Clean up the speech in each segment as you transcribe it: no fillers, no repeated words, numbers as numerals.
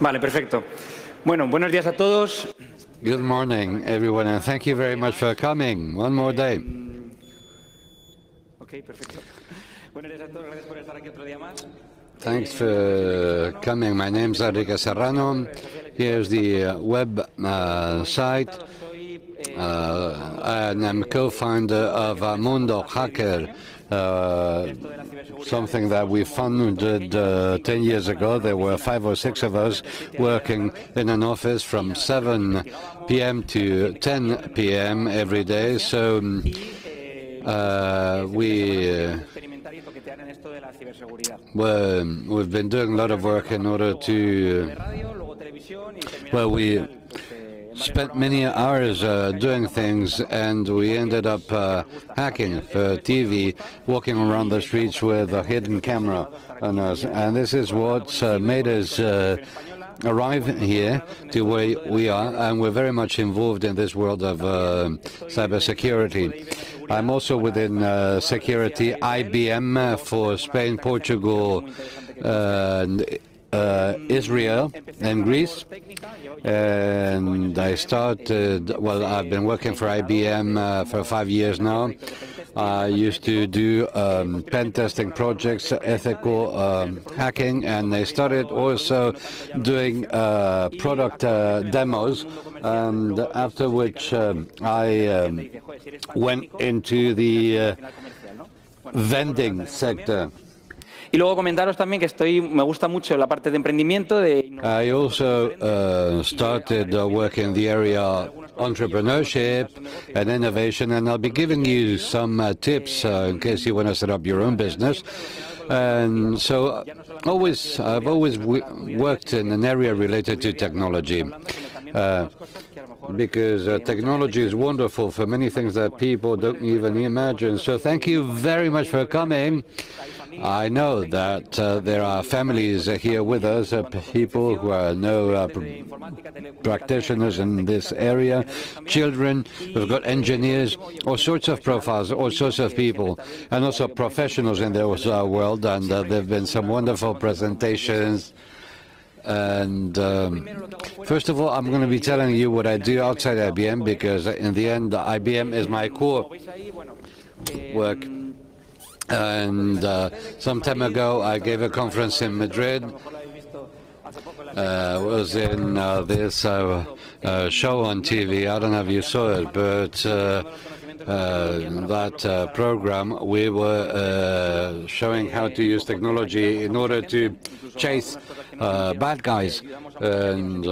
Vale, perfecto. Bueno, buenos días a todos. Good morning, everyone, and thank you very much for coming. One more day. Ok, perfecto. Buenos días a todos, gracias por estar aquí otro día más. Thanks for coming. My name's Serrano. Here's the web site, and I'm co-founder of Mundo Hacker, something that we funded 10 years ago. There were 5 or 6 of us working in an office from 7 p.m. to 10 p.m. every day. So we've been doing a lot of work in order to, we spent many hours doing things, and we ended up hacking for TV, walking around the streets with a hidden camera on us. And this is what's made us arrive here to where we are, and we're very much involved in this world of cybersecurity. I'm also within security IBM for Spain, Portugal, Israel and Greece. And I started, well, I've been working for IBM for 5 years now. I used to do pen testing projects, ethical hacking, and I started also doing product demos, and after which I went into the vending sector. Y luego comentaros también que me gusta mucho la parte de emprendimiento. I also started working in the area of entrepreneurship and innovation, and I'll be giving you some tips in case you want to set up your own business. And so I've always worked in an area related to technology, because technology is wonderful for many things that people don't even imagine. So thank you very much for coming. I know that there are families here with us, people who are practitioners in this area, children, we've got engineers, all sorts of profiles, all sorts of people, and also professionals in this world, and there have been some wonderful presentations. And first of all, I'm going to be telling you what I do outside IBM, because in the end, IBM is my core work. And some time ago, I gave a conference in Madrid. Was in this show on TV. I don't know if you saw it, but that program, we were showing how to use technology in order to chase bad guys. And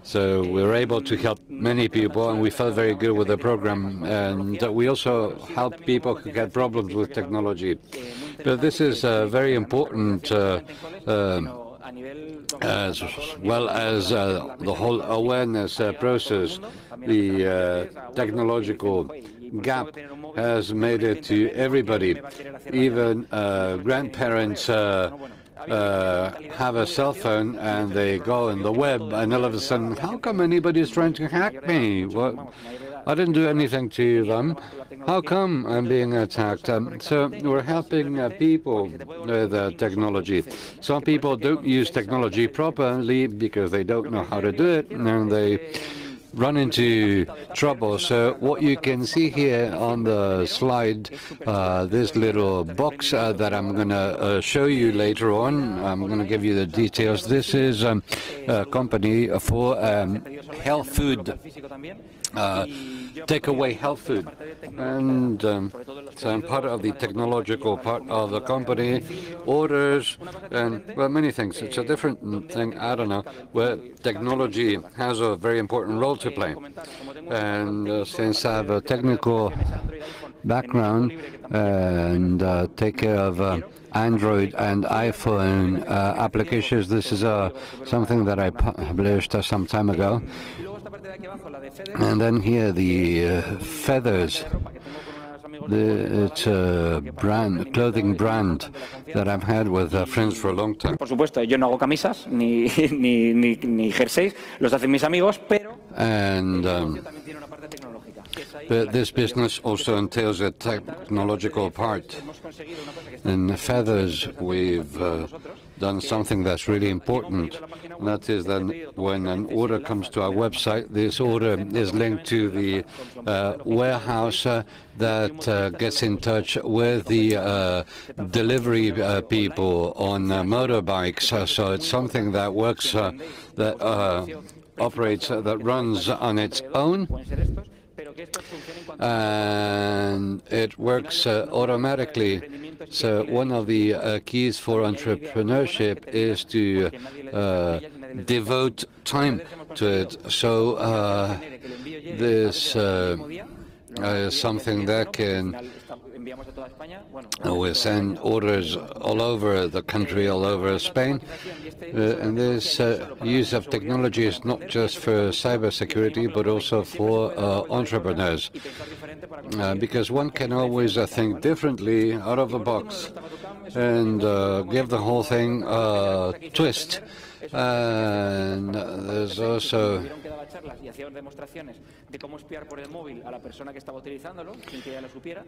so we were able to help many people, and we felt very good with the program. And we also help people who get problems with technology. But this is very important, as well as the whole awareness process. The technological gap has made it to everybody. Even grandparents have a cell phone and they go on the web, and all of a sudden, how come anybody's trying to hack me? Well, I didn't do anything to them. How come I'm being attacked? So we're helping people with technology. Some people don't use technology properly because they don't know how to do it, and they run into trouble. So what you can see here on the slide, this little box that I'm going to show you later on, I'm going to give you the details. This is a company for health food, takeaway health food. And so I'm part of the technological part of the company, orders, and, well, many things. It's a different thing, I don't know, where technology has a very important role to play. And since I have a technical background and take care of Android and iPhone applications, this is something that I published some time ago. And then here, the feathers. It's a brand, clothing brand that I've had with friends for a long time. Por supuesto, yo no hago camisas ni jerseys, los hacen mis amigos, pero. And but this business also entails a technological part. In feathers, we've done something that's really important. And that is that when an order comes to our website, this order is linked to the warehouse that gets in touch with the delivery people on motorbikes. So it's something that works, that operates, that runs on its own, and it works automatically. So one of the keys for entrepreneurship is to devote time to it. So this is something that can we send orders all over the country, all over Spain. And this use of technology is not just for cybersecurity, but also for entrepreneurs. Because one can always think differently, out of the box, and give the whole thing a twist. And there's also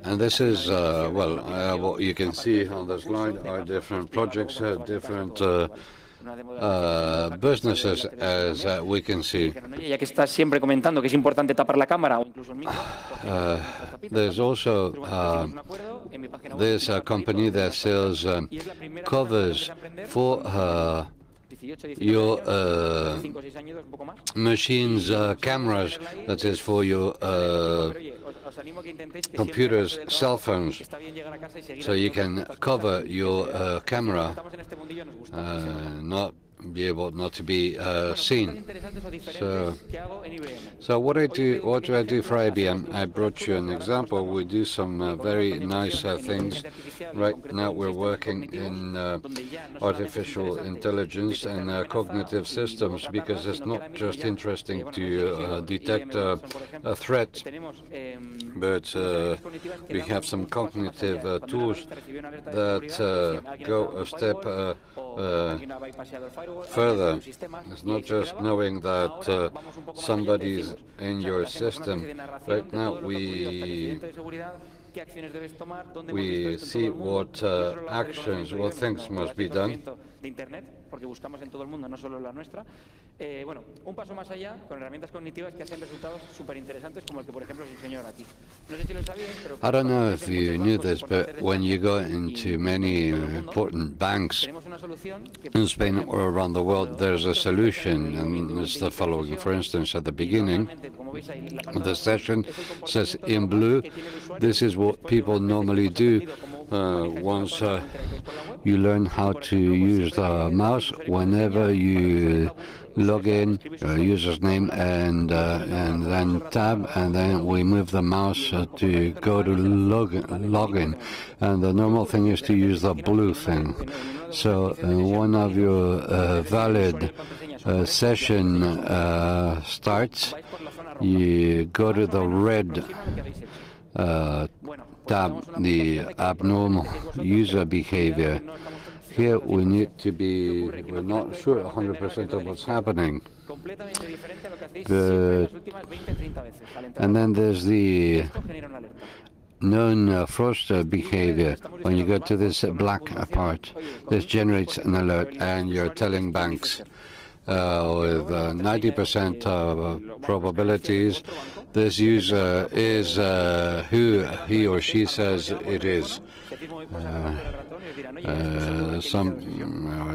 and this is, what you can see on the slide are different projects, different businesses, as we can see. There's also this company that sells covers for your machines, cameras, that is for your computers, cell phones, so you can cover your camera, not be able not to be seen. So what do I do for IBM? I brought you an example. We do some very nice things. Right now we're working in artificial intelligence and cognitive systems, because it's not just interesting to detect a threat, but we have some cognitive tools that go a step further. It's not just knowing that somebody's in your system. Right now we see what actions, what things must be done. Porque buscamos en todo el mundo, no solo la nuestra. Bueno, un paso más allá, con herramientas cognitivas que hacen resultados súper interesantes, como el que, por ejemplo, os enseño aquí. No sé si lo sabíais, pero... I don't know if you knew this, but when you go into many important banks in Spain or around the world, there's a solution, and it's the following. For instance, at the beginning, the session says in blue, this is what people normally do. Once you learn how to use the mouse, whenever you log in, user's name, and then tab, and then we move the mouse to go to login. And the normal thing is to use the blue thing. So one of your valid session starts, you go to the red tab, the abnormal user behavior. Here we need to be, we're not sure 100% of what's happening. And then there's the known fraudster behavior. When you go to this black part, this generates an alert, and you're telling banks with 90% probabilities, this user is who he or she says it is.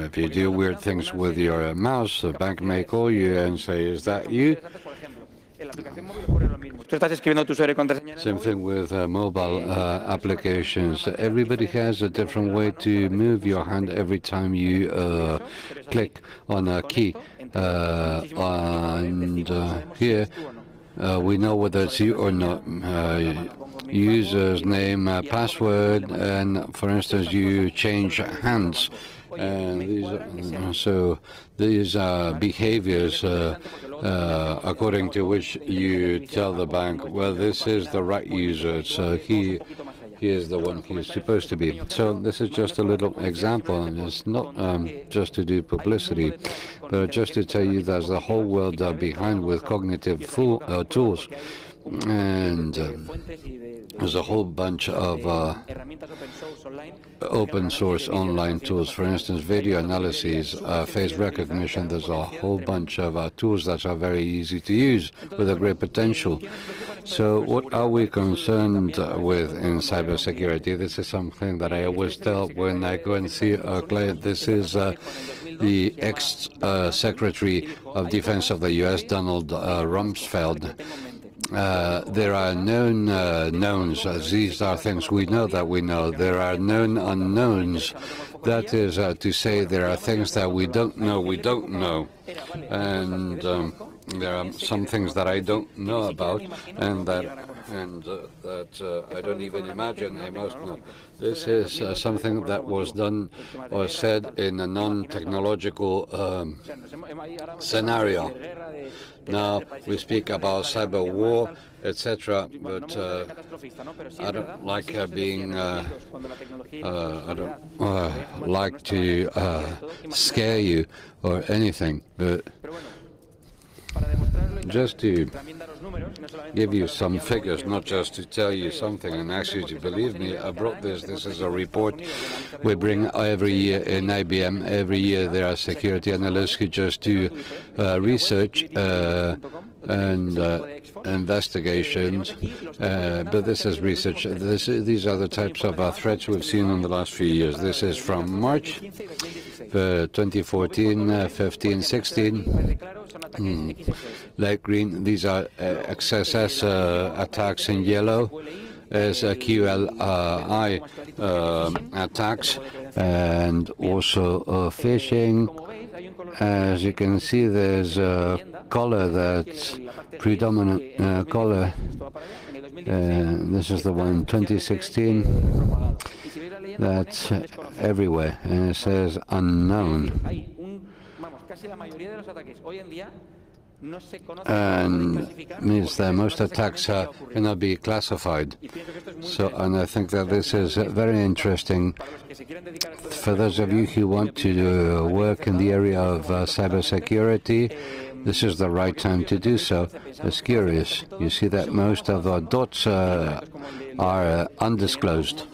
If you do weird things with your mouse, the bank may call you and say, "Is that you?" Same thing with mobile applications. Everybody has a different way to move your hand every time you click on a key. And here we know whether it's you or not. User's name, password, and for instance, you change hands. And these are behaviors according to which you tell the bank, well, this is the right user, so he is the one he is supposed to be. So this is just a little example, and it's not just to do publicity, but just to tell you there's the whole world behind with cognitive tools. And There's a whole bunch of open source online tools. For instance, video analysis, face recognition. There's a whole bunch of tools that are very easy to use with a great potential. So what are we concerned with in cybersecurity? This is something that I always tell when I go and see a client. This is the ex-Secretary of Defense of the U.S., Donald Rumsfeld. There are known knowns. These are things we know that we know. There are known unknowns. That is to say, there are things that we don't know. And there are some things that I don't know about, and that I don't even imagine I must know. This is something that was done or said in a non-technological scenario. Now we speak about cyber war, etc. But I don't like being. I don't like to scare you or anything. But just to give you some figures, not just to tell you something and ask you to believe me, I brought this. This is a report we bring every year in IBM. Every year there are security analysts who just do research and investigations. But this is research. These are the types of threats we've seen in the last few years. This is from March 2014, 15, 16. Light green, these are XSS attacks in yellow, as QLI attacks, and also phishing. As you can see, there's a color that's predominant color. This is the one, 2016. That's everywhere, and it says unknown. And means that most attacks cannot be classified. So, and I think that this is very interesting for those of you who want to work in the area of cybersecurity. This is the right time to do so. It's curious. You see that most of the dots are undisclosed.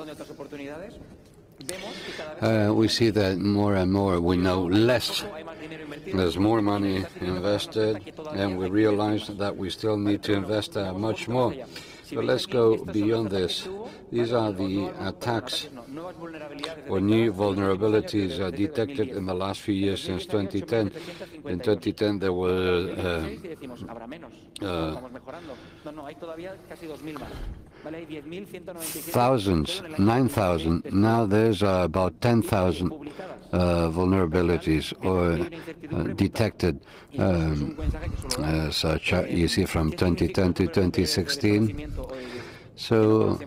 We see that more and more we know less. There's more money invested, and we realize that we still need to invest much more. So let's go beyond this. These are the attacks or new vulnerabilities detected in the last few years since 2010. In 2010, there were thousands, 9,000. Now there's about 10,000 vulnerabilities or detected such. You see from 2010 to 2016. So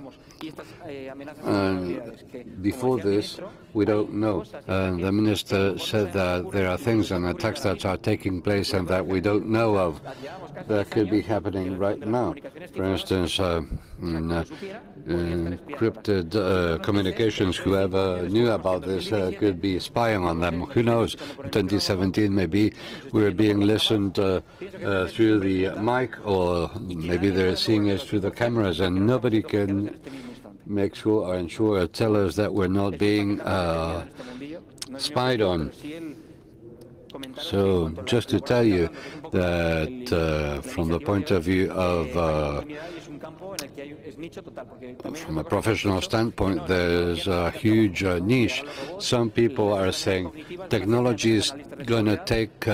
before this, we don't know. The minister said that there are things and attacks that are taking place and that we don't know of that could be happening right now. For instance, encrypted communications, whoever knew about this could be spying on them. Who knows? In 2017, maybe we were being listened through the mic, or maybe they're seeing us through the cameras, and nobody can make sure or ensure or tell us that we're not being spied on. So just to tell you that from the point of view of from a professional standpoint, there's a huge niche. Some people are saying technology is going to take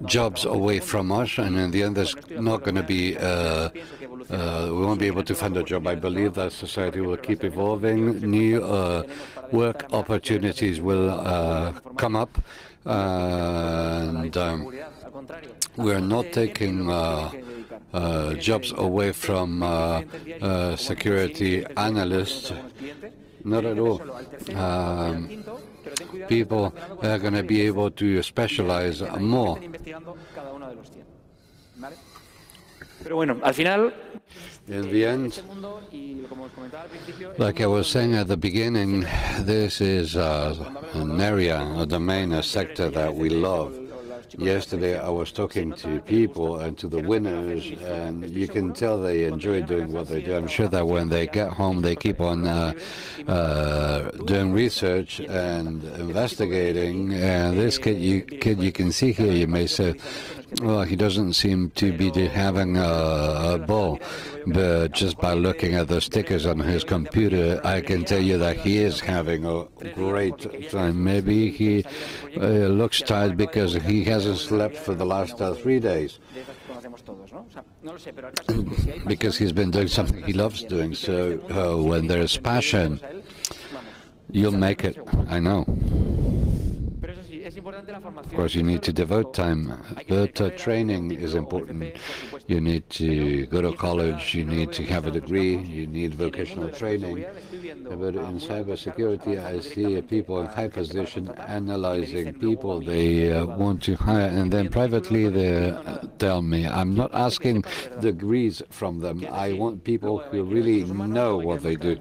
jobs away from us, and in the end there's not going to be we won't be able to find a job. I believe that society will keep evolving. New work opportunities will come up, and we're not taking jobs away from security analysts. Not at all. People are going to be able to specialize more. In the end, like I was saying at the beginning, this is an area, a domain, a sector that we love. Yesterday I was talking to people and to the winners, and you can tell they enjoy doing what they do. I'm sure that when they get home they keep on doing research and investigating. And this kid you can see here, you may say, well, he doesn't seem to be having a ball, but just by looking at the stickers on his computer, I can tell you that he is having a great time. Maybe he looks tired because he hasn't slept for the last 3 days, because he's been doing something he loves doing. So when there's passion, you'll make it, I know. Of course, you need to devote time, but training is important. You need to go to college, you need to have a degree, you need vocational training. But in cybersecurity, I see people in high position analyzing people they want to hire, and then privately they tell me, I'm not asking degrees from them, I want people who really know what they do.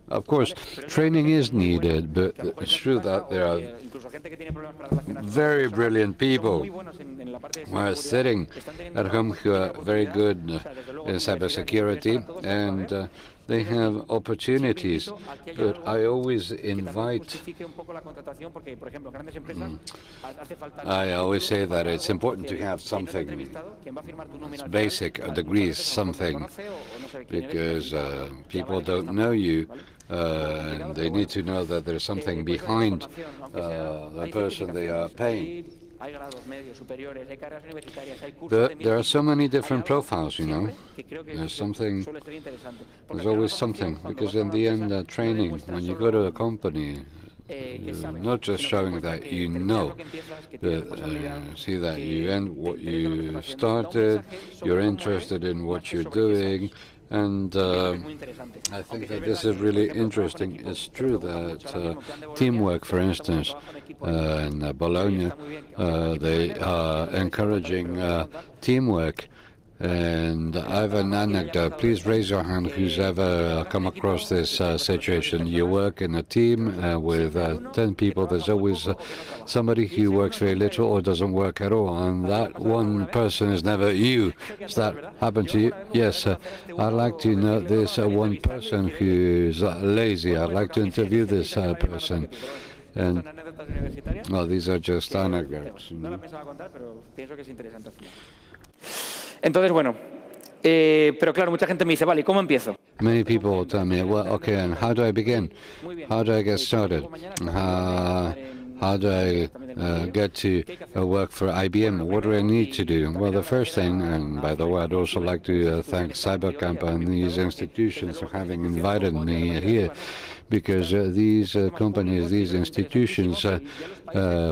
Of course, training is needed, but it's true that there are very brilliant people who are sitting at home who are very good in cybersecurity, and they have opportunities. But I always invite, I always say that it's important to have something, it's basic, a degree is something, because people don't know you, and they need to know that there's something behind the person they are paying. But there are so many different profiles, you know. There's always something, because in the end, training, when you go to a company, not just showing that you know, but see that you end what you started, you're interested in what you're doing, and I think that this is really interesting. It's true that teamwork, for instance, in Bologna, they are encouraging teamwork. And I have an anecdote. Please raise your hand who's ever come across this situation. You work in a team with 10 people. There's always somebody who works very little or doesn't work at all, and that one person is never you. Does that happen to you? Yes. I'd like to know this one person who's lazy. I'd like to interview this person. And, well, these are just anecdotes. You know? Entonces, bueno, pero claro, mucha gente me dice, vale, ¿cómo empiezo? Many people tell me, well, okay, and how do I begin? How do I get started? How do I get to work for IBM? What do I need to do? Well, the first thing, and by the way, I'd also like to thank CyberCamp and these institutions for having invited me here, because these companies, these institutions,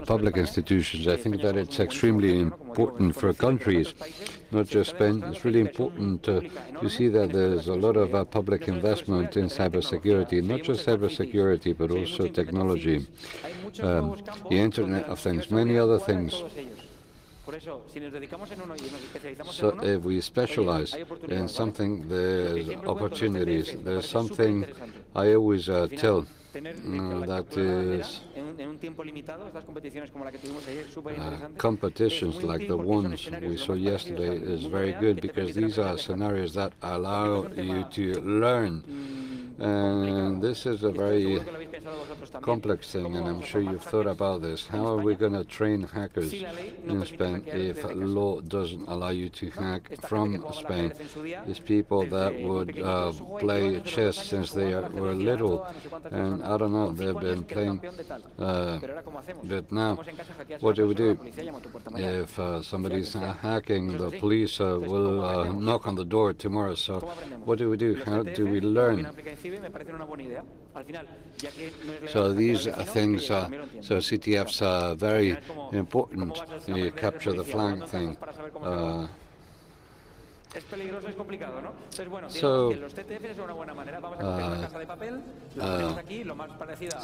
public institutions, I think that it's extremely important for countries, not just Spain. It's really important to see that there's a lot of public investment in cybersecurity, not just cybersecurity, but also technology, the Internet of Things, many other things. So if we specialize in something, there's opportunities. There's something I always tell, that is competitions like the ones we saw yesterday is very good, because these are scenarios that allow you to learn. And this is a very complex thing, and I'm sure you've thought about this. How are we going to train hackers in Spain if law doesn't allow you to hack from Spain? These people that would play chess since they were little, and I don't know, they've been playing, but now, what do we do? If somebody's hacking, the police will knock on the door tomorrow, so what do we do? How do we learn? So these things, so CTFs are very important. You capture the flank thing. So,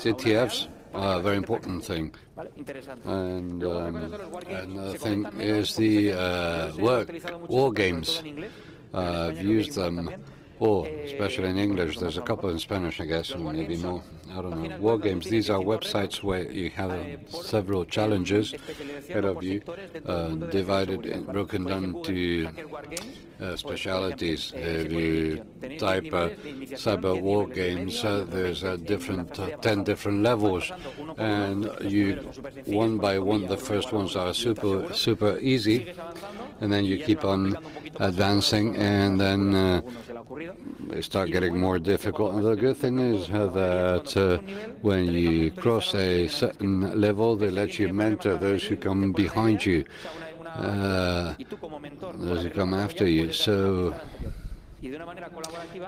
CTFs are a very important thing. And another thing is the war games. I've used them or especially in English. There's a couple in Spanish, I guess, or maybe more. I don't know. War games, these are websites where you have several challenges ahead of you, divided and broken down to specialities. If you type cyber war games, there's a different 10 different levels, and you one by one, the first ones are super easy, and then you keep on advancing, and then they start getting more difficult. And the good thing is that when you cross a certain level, they let you mentor those who come behind you, those who come after you. So,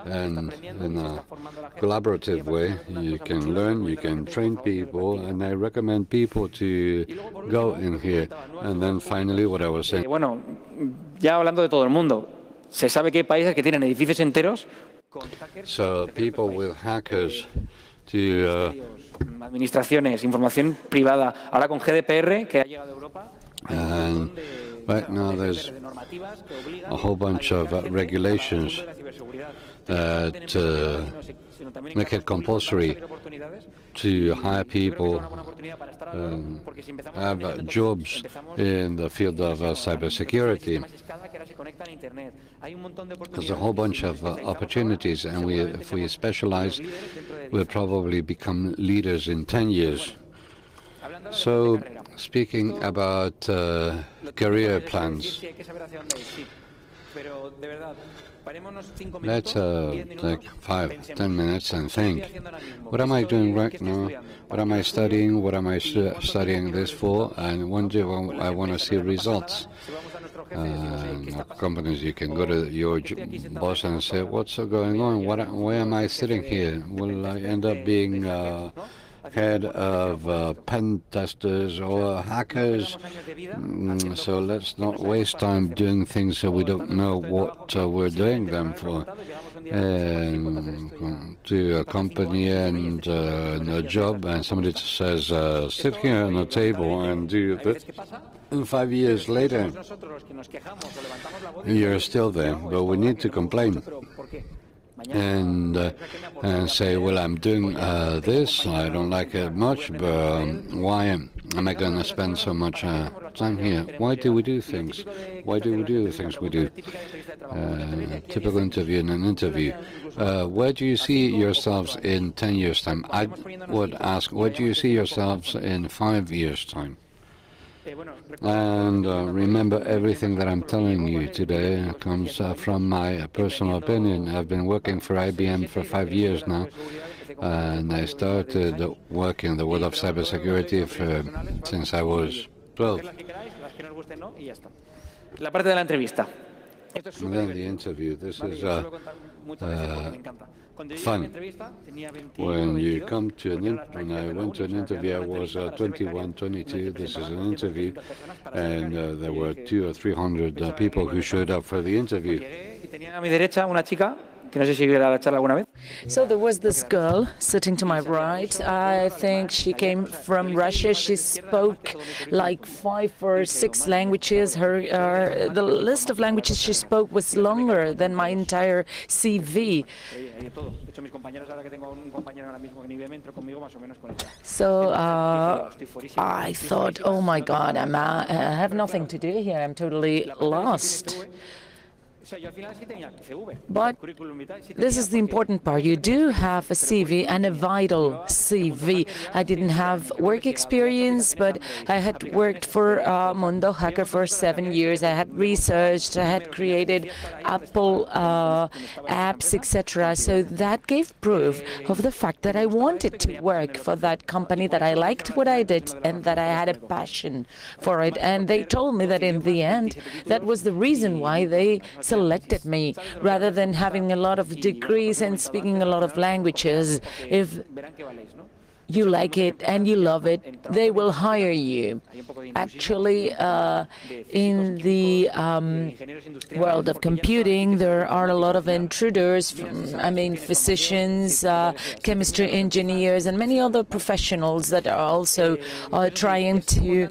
and in a collaborative way, you can learn, you can train people, and I recommend people to go in here. And then finally, what I was saying. Bueno, ya hablando de todo el mundo, se sabe que hay países que tienen edificios enteros. So people with hackers to administraciones, información privada, ahora con GDPR que ha llegado a Europa. And right now there's a whole bunch of regulations that make it compulsory to hire people, have jobs in the field of cybersecurity. There's a whole bunch of opportunities, and if we specialize, we'll probably become leaders in 10 years. So, speaking about career plans, let's take 5-10 minutes and think. What am I doing right now? What am I studying? What am I studying this for? And when do I want to see results? Companies, you can go to your boss and say, what's going on? Why am I sitting here? Will I end up being head of pen testers or hackers? So let's not waste time doing things so we don't know what we're doing them for. To a company and a job, and somebody says, sit here on the table and do this. And 5 years later, you're still there, but we need to complain and say, well, I'm doing this, I don't like it much, but why am I going to spend so much time here? Why do we do things? Why do we do the things we do? Typical interview in an interview. Where do you see yourselves in 10 years' time? I would ask, where do you see yourselves in 5 years' time? And remember, everything that I'm telling you today comes from my personal opinion. I've been working for IBM for 5 years now, and I started working in the world of cybersecurity since I was 12. La parte de la entrevista. And then the interview. This is fun. When you come to when I went to an interview, I was 21, 22. This is an interview, and there were 200 or 300 people who showed up for the interview. So there was this girl sitting to my right. I think she came from Russia. She spoke like 5 or 6 languages. The list of languages she spoke was longer than my entire CV. So I thought, oh my God, I have nothing to do here. I'm totally lost. But this is the important part. You do have a CV, and a vital CV. I didn't have work experience, but I had worked for Mundo Hacker for 7 years. I had researched, I had created Apple apps, etc. So that gave proof of the fact that I wanted to work for that company, that I liked what I did, and that I had a passion for it. And they told me that in the end, that was the reason why they selected me, rather than having a lot of degrees and speaking a lot of languages. you like it and you love it, they will hire you. Actually, in the world of computing, there are a lot of intruders, physicians, chemistry engineers, and many other professionals that are also trying to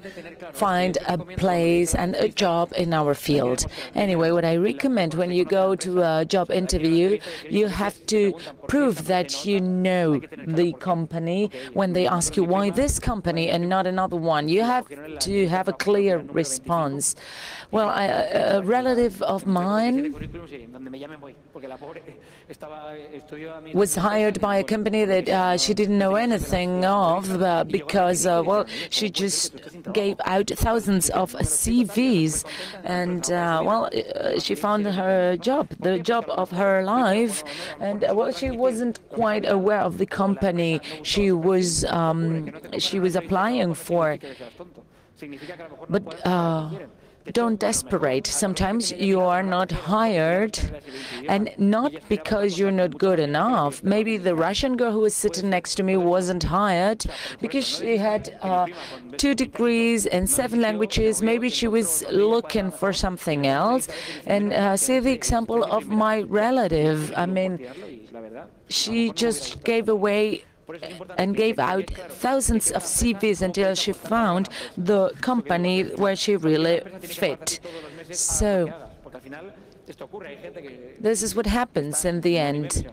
find a place and a job in our field. Anyway, what I recommend when you go to a job interview, you have to prove that you know the company. When they ask you why this company and not another one, you have to have a clear response. Well, a relative of mine was hired by a company that she didn't know anything of because, well, she just gave out thousands of CVs, and, well, she found her job, the job of her life, and, well, she wasn't quite aware of the company she was applying for. But don't desperate. Sometimes you are not hired, and not because you're not good enough. Maybe the Russian girl who was sitting next to me wasn't hired because she had 2 degrees and 7 languages. Maybe she was looking for something else. And see the example of my relative. I mean, she just gave away and gave out thousands of CVs until she found the company where she really fit. So this is what happens in the end.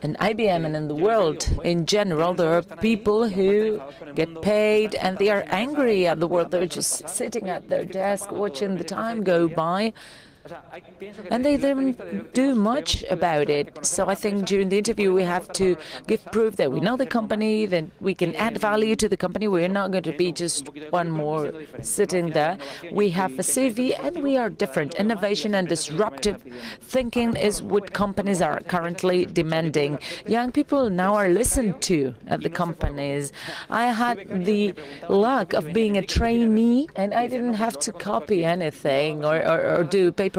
In IBM and in the world in general, there are people who get paid and they are angry at the world. They're just sitting at their desk watching the time go by, and they didn't do much about it. So I think during the interview we have to give proof that we know the company, that we can add value to the company. We're not going to be just one more sitting there. We have a CV and we are different. Innovation and disruptive thinking is what companies are currently demanding. Young people now are listened to at the companies. I had the luck of being a trainee and I didn't have to copy anything or do paperwork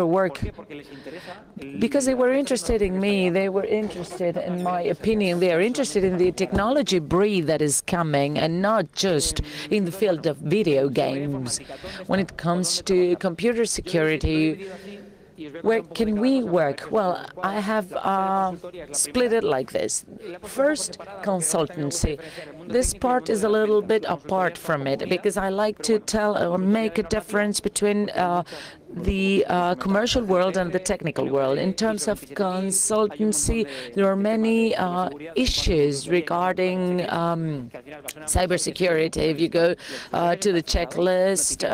because they were interested in me, they were interested in my opinion, they are interested in the technology breed that is coming and not just in the field of video games. When it comes to computer security, where can we work? Well, I have split it like this. First, consultancy. This part is a little bit apart from it because I like to tell or make a difference between the commercial world and the technical world. In terms of consultancy, there are many issues regarding cybersecurity. If you go to the checklist,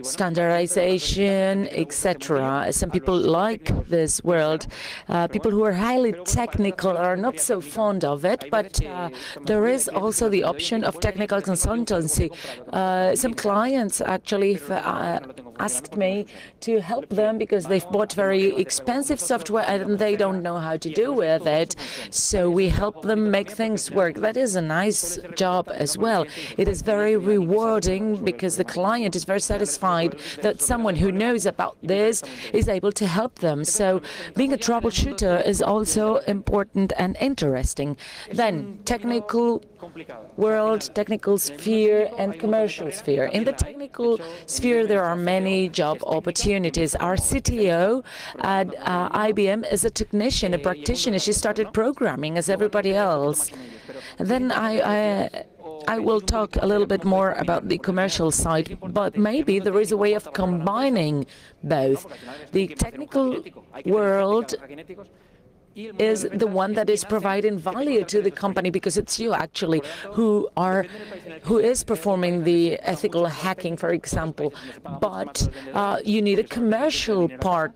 standardization, etc. Some people like this world. People who are highly technical are not so fond of it, but there is also the option of technical consultancy. Some clients actually asked me to help them because they've bought very expensive software and they don't know how to do with it. So we help them make things work. That is a nice job as well. It is very rewarding because the client is very satisfied that someone who knows about this is able to help them. So being a troubleshooter is also important and interesting. Then technical world, technical sphere and commercial sphere. In the technical sphere, there are many job opportunities. Our CTO at IBM is a technician, a practitioner. She started programming as everybody else. And then I will talk a little bit more about the commercial side, but maybe there is a way of combining both. The technical world is the one that is providing value to the company because it's you actually who is performing the ethical hacking, for example. But you need a commercial part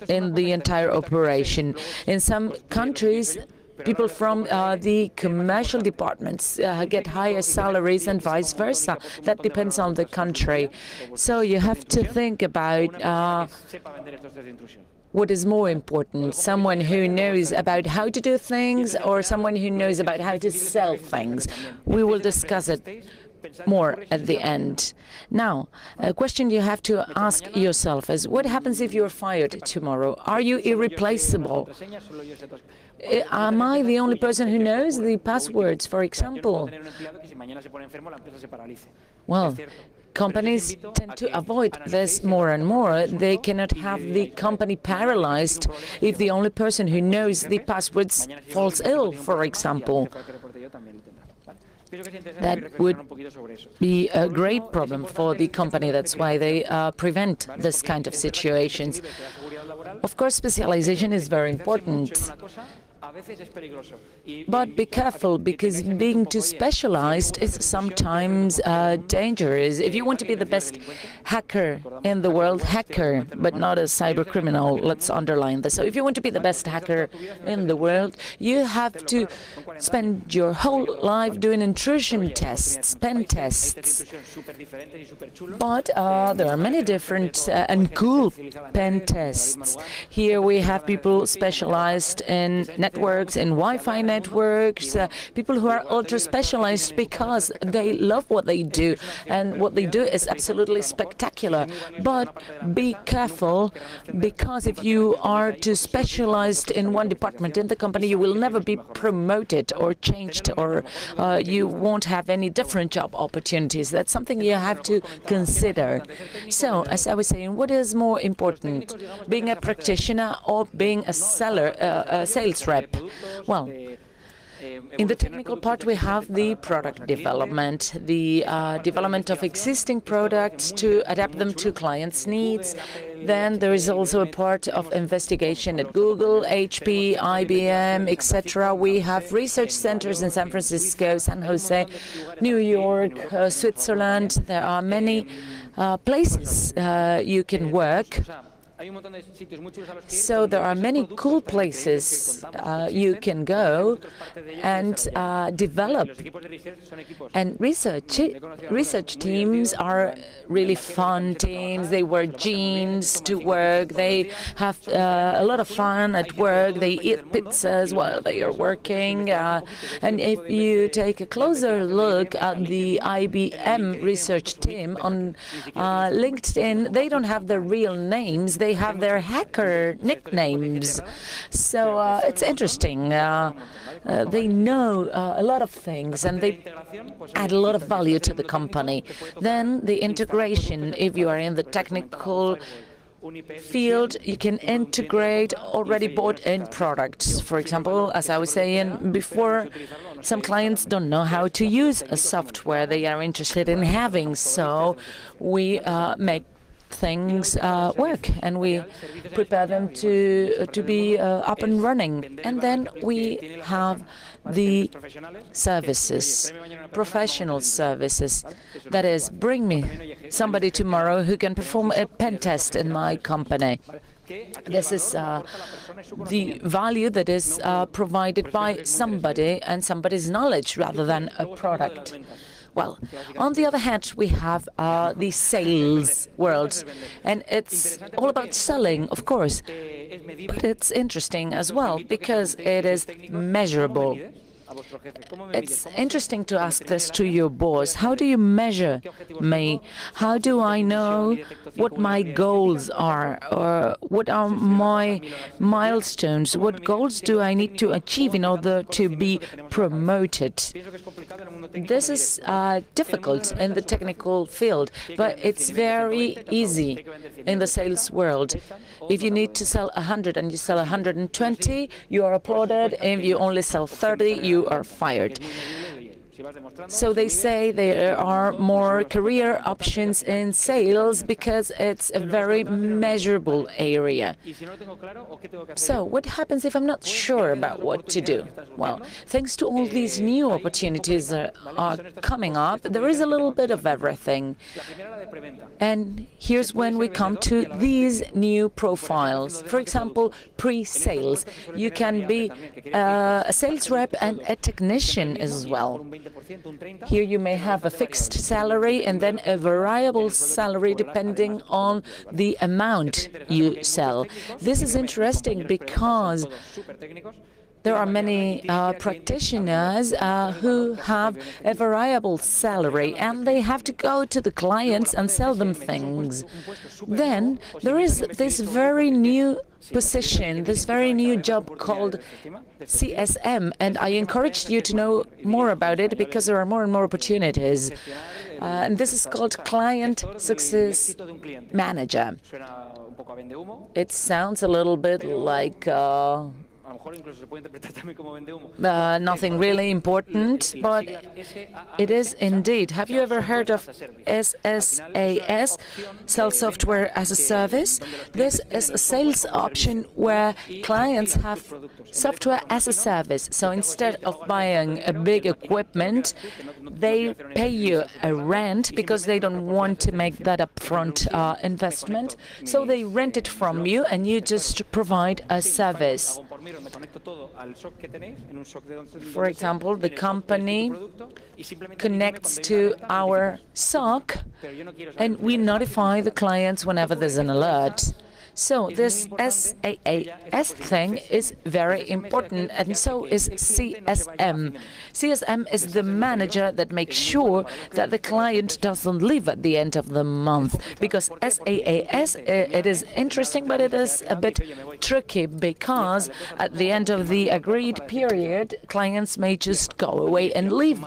in the entire operation. In some countries, people from the commercial departments get higher salaries and vice versa. That depends on the country. So you have to think about what is more important, someone who knows about how to do things or someone who knows about how to sell things. We will discuss it more at the end. Now, a question you have to ask yourself is, what happens if you're fired tomorrow? Are you irreplaceable? Am I the only person who knows the passwords, for example? Well, companies tend to avoid this more and more. They cannot have the company paralyzed if the only person who knows the passwords falls ill, for example. That would be a great problem for the company. That's why they prevent this kind of situations. Of course, specialization is very important. But be careful, because being too specialized is sometimes dangerous. If you want to be the best hacker in the world, hacker, but not a cyber criminal, let's underline this. So if you want to be the best hacker in the world, you have to spend your whole life doing intrusion tests, pen tests. But there are many different and cool pen tests. Here we have people specialized in networks, in Wi-Fi networks, people who are ultra-specialized because they love what they do, and what they do is absolutely spectacular. But be careful, because if you are too specialized in one department in the company, you will never be promoted or changed, or you won't have any different job opportunities. That's something you have to consider. So, as I was saying, what is more important, being a practitioner or being a seller, a sales rep? Well, in the technical part, we have the product development, the development of existing products to adapt them to clients' needs. Then there is also a part of investigation at Google, HP, IBM, etc. We have research centers in San Francisco, San Jose, New York, Switzerland. There are many places you can work. So there are many cool places you can go and develop. And research teams are really fun teams. They wear jeans to work. They have a lot of fun at work. They eat pizzas while they are working. And if you take a closer look at the IBM research team on LinkedIn, they don't have their real names. They have their hacker nicknames. So it's interesting. They know a lot of things, and they add a lot of value to the company. Then the integration, if you are in the technical field, you can integrate already bought-in products. For example, as I was saying before, some clients don't know how to use a software they are interested in having, so we make things work, and we prepare them to be up and running. And then we have the services, professional services. That is, bring me somebody tomorrow who can perform a pen test in my company. This is the value that is provided by somebody and somebody's knowledge rather than a product. Well, on the other hand, we have the sales world, and it's all about selling, of course, but it's interesting as well because it is measurable. It's interesting to ask this to your boss. How do you measure me? How do I know what my goals are, or what are my milestones? What goals do I need to achieve in order to be promoted? This is difficult in the technical field, but it's very easy in the sales world. If you need to sell 100 and you sell 120, you are applauded. If you only sell 30, you are fired. So they say there are more career options in sales because it's a very measurable area. So what happens if I'm not sure about what to do? Well, thanks to all these new opportunities that are coming up, there is a little bit of everything. And here's when we come to these new profiles. For example, pre-sales. You can be a sales rep and a technician as well. Here you may have a fixed salary and then a variable salary depending on the amount you sell. This is interesting because there are many practitioners who have a variable salary, and they have to go to the clients and sell them things. Then there is this very new position, this very new job called CSM, and I encourage you to know more about it because there are more and more opportunities. And this is called Client Success Manager. It sounds a little bit like nothing really important, but it is indeed. Have you ever heard of SSAS, Sell Software as a Service? This is a sales option where clients have software as a service. So instead of buying a big equipment, they pay you a rent because they don't want to make that upfront investment. So they rent it from you and you just provide a service. For example, the company connects to our SOC and we notify the clients whenever there's an alert. So this SaaS thing is very important, and so is CSM. CSM is the manager that makes sure that the client doesn't leave at the end of the month, because SaaS, it is interesting, but it is a bit tricky, because at the end of the agreed period, clients may just go away and leave.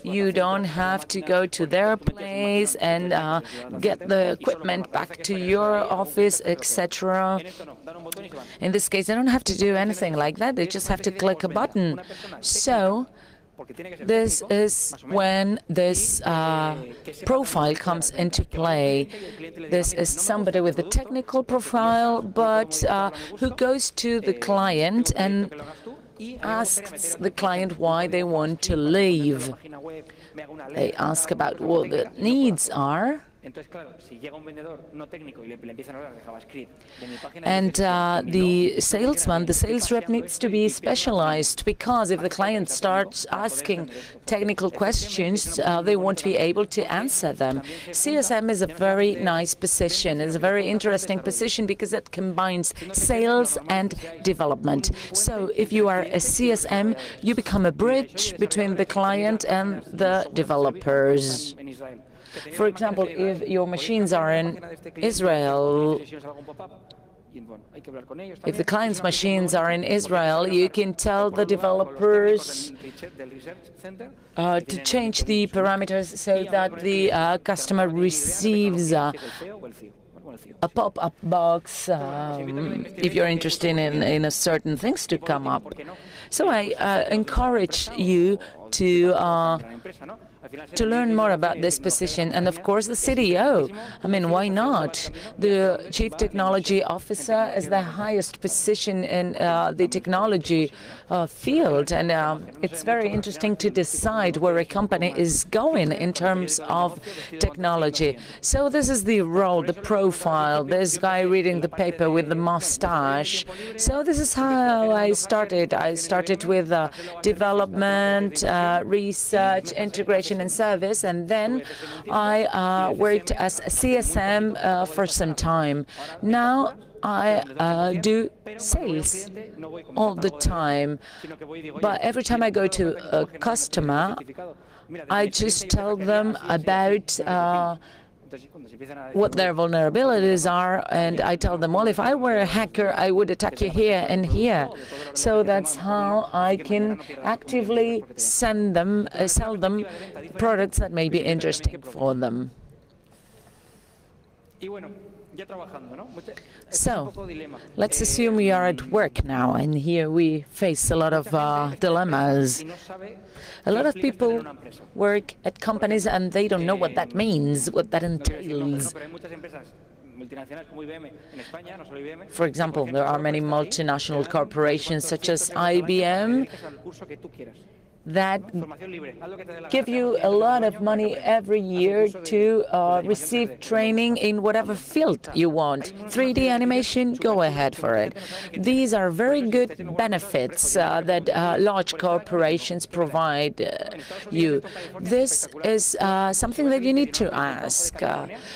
You don't have to go to their place and get the equipment back to your office, etc. In this case, they don't have to do anything like that. They just have to click a button. So this is when this profile comes into play. This is somebody with a technical profile, but who goes to the client and asks the client why they want to leave. They ask about what the needs are. And the salesman, the sales rep, needs to be specialized, because if the client starts asking technical questions, they won't be able to answer them. CSM is a very nice position. It's a very interesting position because it combines sales and development. So if you are a CSM, you become a bridge between the client and the developers. For example, if your machines are in Israel, if the client's machines are in Israel, you can tell the developers to change the parameters so that the customer receives a pop-up box if you're interested in a certain things to come up. So I encourage you to learn more about this position, and of course the CTO. I mean, why not? The Chief Technology Officer is the highest position in the technology field, and it's very interesting to decide where a company is going in terms of technology. So this is the role, the profile, this guy reading the paper with the mustache. So this is how I started. I started with development, research, integration and service, and then I worked as a CSM for some time. Now I do sales all the time, but every time I go to a customer, I just tell them about what their vulnerabilities are, and I tell them, well, if I were a hacker, I would attack you here and here. So that's how I can actively sell them products that may be interesting for them. So, let's assume we are at work now, and here we face a lot of dilemmas. A lot of people work at companies and they don't know what that means, what that entails. For example, there are many multinational corporations such as IBM. that give you a lot of money every year to receive training in whatever field you want. 3D animation, go ahead for it. These are very good benefits that large corporations provide you. This is something that you need to ask.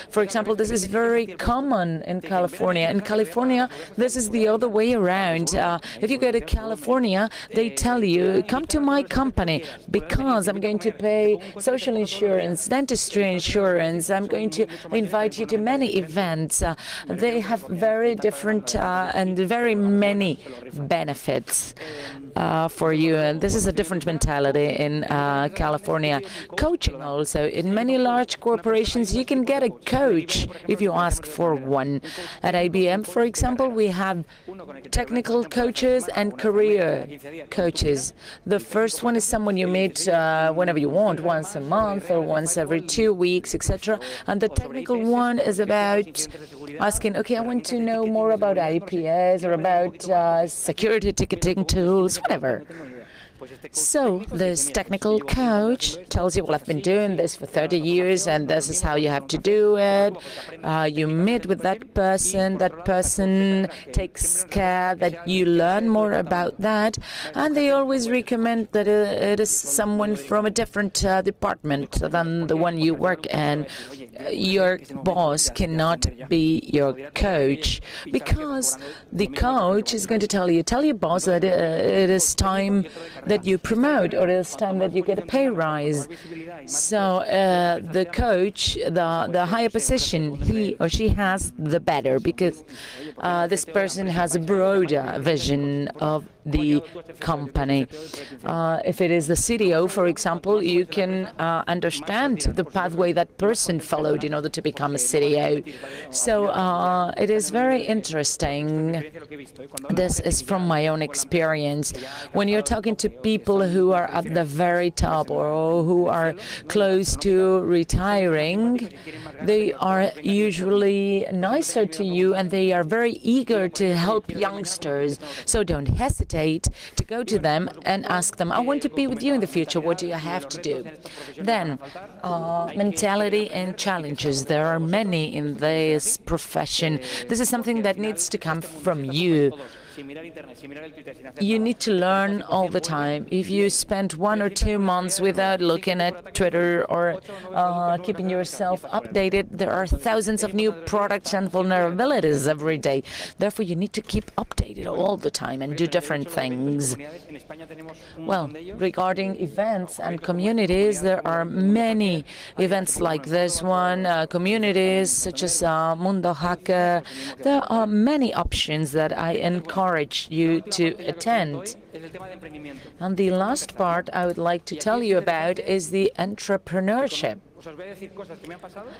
For example, this is very common in California. In California, this is the other way around. If you go to California, they tell you, come to my company because I'm going to pay social insurance, dentistry insurance. I'm going to invite you to many events. They have very different and very many benefits for you. And this is a different mentality in California. Coaching also. In many large corporations, you can get a coach if you ask for one. At IBM, for example, we have technical coaches and career coaches. The first one is someone you meet whenever you want, once a month or once every 2 weeks, etc. And the technical one is about asking, okay, I want to know more about IPS or about security ticketing tools, whatever. So this technical coach tells you, well, I've been doing this for 30 years, and this is how you have to do it. You meet with that person takes care that you learn more about that, and they always recommend that it is someone from a different department than the one you work in. Your boss cannot be your coach, because the coach is going to tell your boss that it is time that you promote, or it's time that you get a pay rise. So the coach, the higher position he or she has, the better, because this person has a broader vision of the company. If it is the CDO, for example, you can understand the pathway that person followed in order to become a CDO. So it is very interesting. This is from my own experience. When you're talking to people who are at the very top or who are close to retiring, they are usually nicer to you, and they are very eager to help youngsters. So don't hesitate to go to them and ask them, I want to be with you in the future. What do you have to do? Then, mentality and challenges. There are many in this profession. This is something that needs to come from you. You need to learn all the time. If you spend 1 or 2 months without looking at Twitter or keeping yourself updated, there are thousands of new products and vulnerabilities every day. Therefore, you need to keep updated all the time and do different things. Well, regarding events and communities, there are many events like this one, communities such as Mundo Hacker. There are many options that I encourage you to attend. And the last part I would like to tell you about is the entrepreneurship.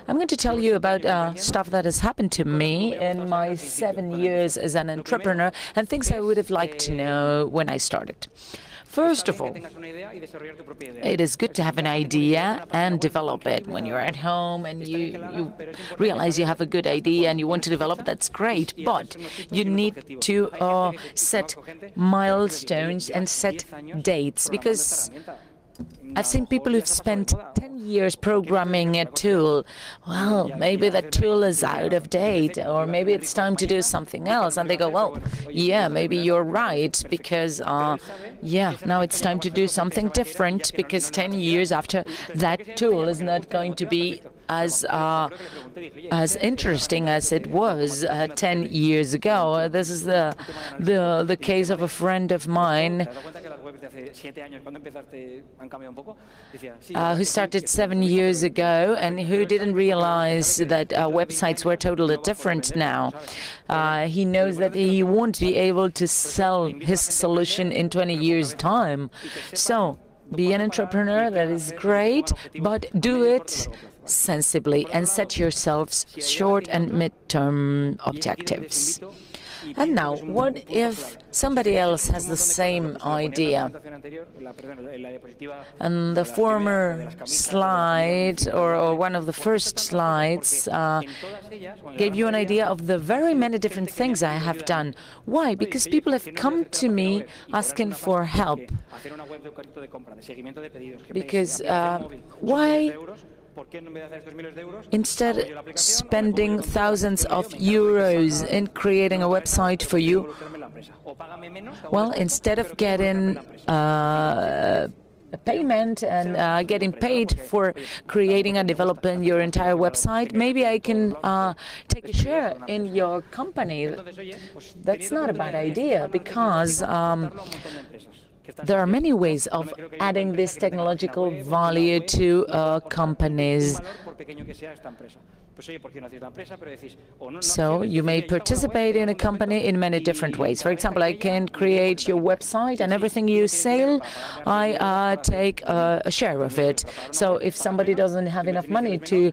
I'm going to tell you about stuff that has happened to me in my 7 years as an entrepreneur and things I would have liked to know when I started. First of all, it is good to have an idea and develop it. When you're at home and you realize you have a good idea and you want to develop it, that's great. But you need to set milestones and set dates, because I've seen people who've spent 10 years programming a tool. Well, maybe that tool is out of date, or maybe it's time to do something else. And they go, well, yeah, maybe you're right, because, yeah, now it's time to do something different, because 10 years after, that tool is not going to be as interesting as it was 10 years ago. This is the case of a friend of mine who started 7 years ago and who didn't realize that websites were totally different now. He knows that he won't be able to sell his solution in 20 years' time. So be an entrepreneur, that is great, but do it sensibly and set yourselves short and mid-term objectives. And now, what if somebody else has the same idea? And the former slide, or one of the first slides, gave you an idea of the very many different things I have done. Why? Because people have come to me asking for help. Because why, instead of spending thousands of euros in creating a website for you, well, instead of getting a payment and getting paid for creating and developing your entire website, maybe I can take a share in your company. That's not a bad idea, because there are many ways of adding this technological value to companies. So you may participate in a company in many different ways. For example, I can create your website, and everything you sell, I take a share of it. So if somebody doesn't have enough money to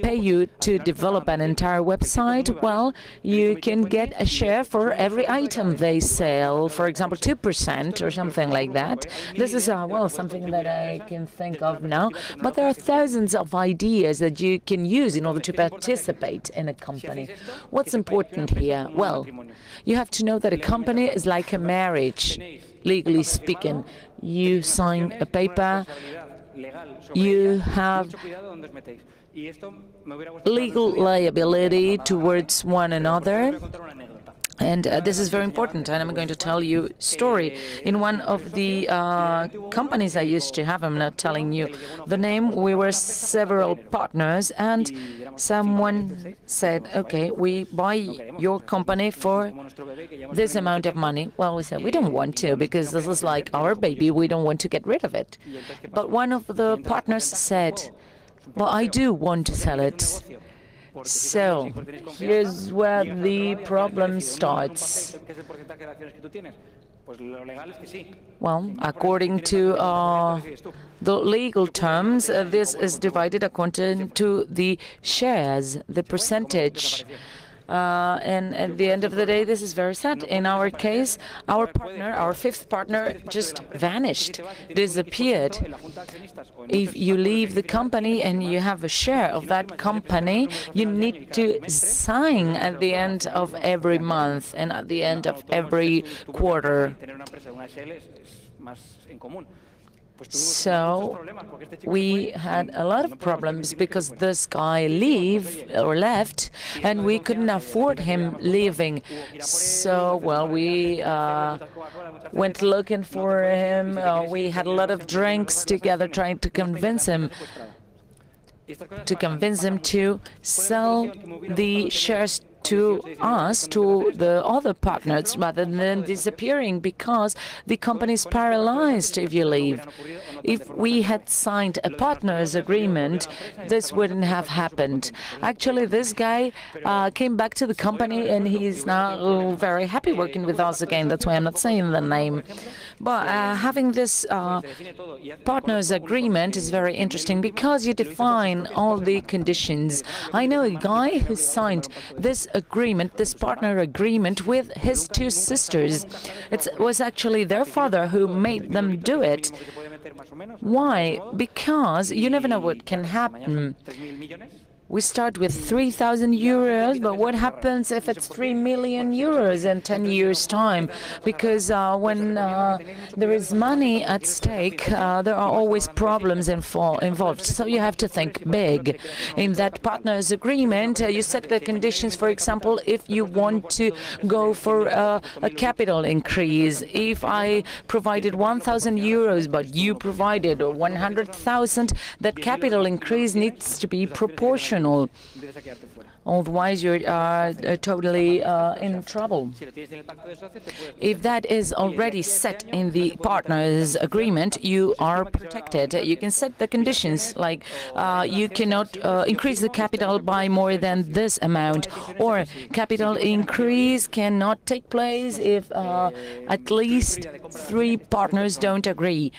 pay you to develop an entire website, well, you can get a share for every item they sell, for example, 2% or something like that. This is, well, something that I can think of now. But there are thousands of ideas that you can use in order to participate in a company. What's important here? Well, you have to know that a company is like a marriage, legally speaking. You sign a paper, you have legal liability towards one another. And this is very important, and I'm going to tell you a story. In one of the companies I used to have, I'm not telling you the name, we were several partners, and someone said, okay, we buy your company for this amount of money. Well, we said, we don't want to, because this is like our baby, we don't want to get rid of it. But one of the partners said, well, I do want to sell it. So here's where the problem starts. Well, according to the legal terms, this is divided according to the shares, the percentage. And at the end of the day, this is very sad. In our case, our partner, our fifth partner, just vanished, disappeared. If you leave the company and you have a share of that company, you need to sign at the end of every month and at the end of every quarter. So we had a lot of problems because this guy left, and we couldn't afford him leaving. So, well, we went looking for him. We had a lot of drinks together trying to convince him to sell the shares to us, to the other partners, rather than disappearing, because the company is paralyzed if you leave. If we had signed a partners agreement, this wouldn't have happened. Actually, this guy came back to the company, and he's now very happy working with us again. That's why I'm not saying the name. But having this partners agreement is very interesting, because you define all the conditions. I know a guy who signed this agreement, this partner agreement, with his two sisters. It was actually their father who made them do it. Why? Because you never know what can happen. We start with 3,000 euros, but what happens if it's 3 million euros in 10 years' time? Because when there is money at stake, there are always problems involved. So you have to think big. In that partners agreement, you set the conditions, for example, if you want to go for a capital increase. If I provided 1,000 euros, but you provided 100,000, that capital increase needs to be proportional. Otherwise, you're totally in trouble. If that is already set in the partners' agreement, you are protected. You can set the conditions, like you cannot increase the capital by more than this amount, or capital increase cannot take place if at least 3 partners don't agree,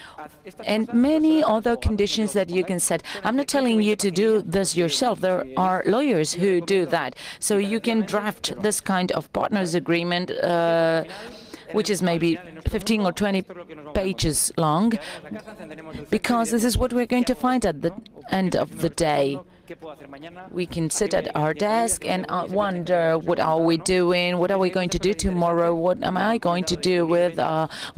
and many other conditions that you can set. I'm not telling you to do this yourself. There are lawyers who do do that. So you can draft this kind of partners agreement, which is maybe 15 or 20 pages long, because this is what we're going to find at the end of the day. We can sit at our desk and wonder, what are we doing? What are we going to do tomorrow? What am I going to do with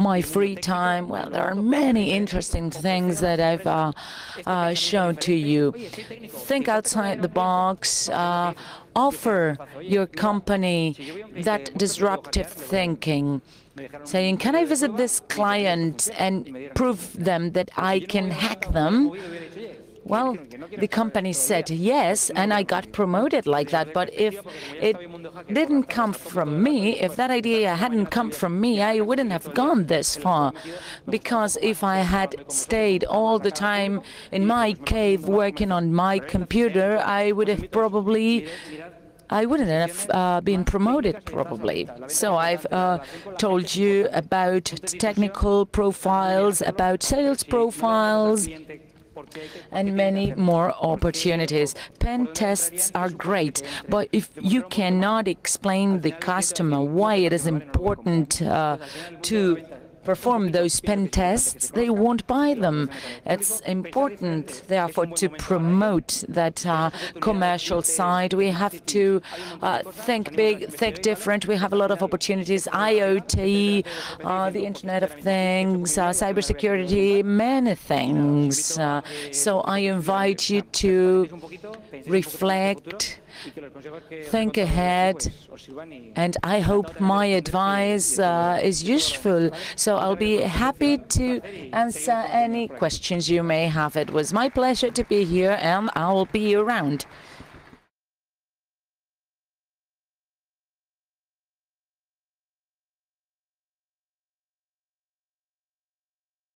my free time? Well, there are many interesting things that I've shown to you. Think outside the box. Offer your company that disruptive thinking, saying, can I visit this client and prove them that I can hack them? Well, the company said yes, and I got promoted like that. But if it didn't come from me, if that idea hadn't come from me, I wouldn't have gone this far. Because if I had stayed all the time in my cave working on my computer, I wouldn't have been promoted, probably. So I've told you about technical profiles, about sales profiles, and many more opportunities. Pen tests are great, but if you cannot explain the customer why it is important to perform those pen tests, they won't buy them. It's important, therefore, to promote that commercial side. We have to think big, think different. We have a lot of opportunities, IoT, the Internet of Things, cybersecurity, many things. So I invite you to reflect, think ahead, and I hope my advice is useful. So I'll be happy to answer any questions you may have. It was my pleasure to be here, and I'll be around.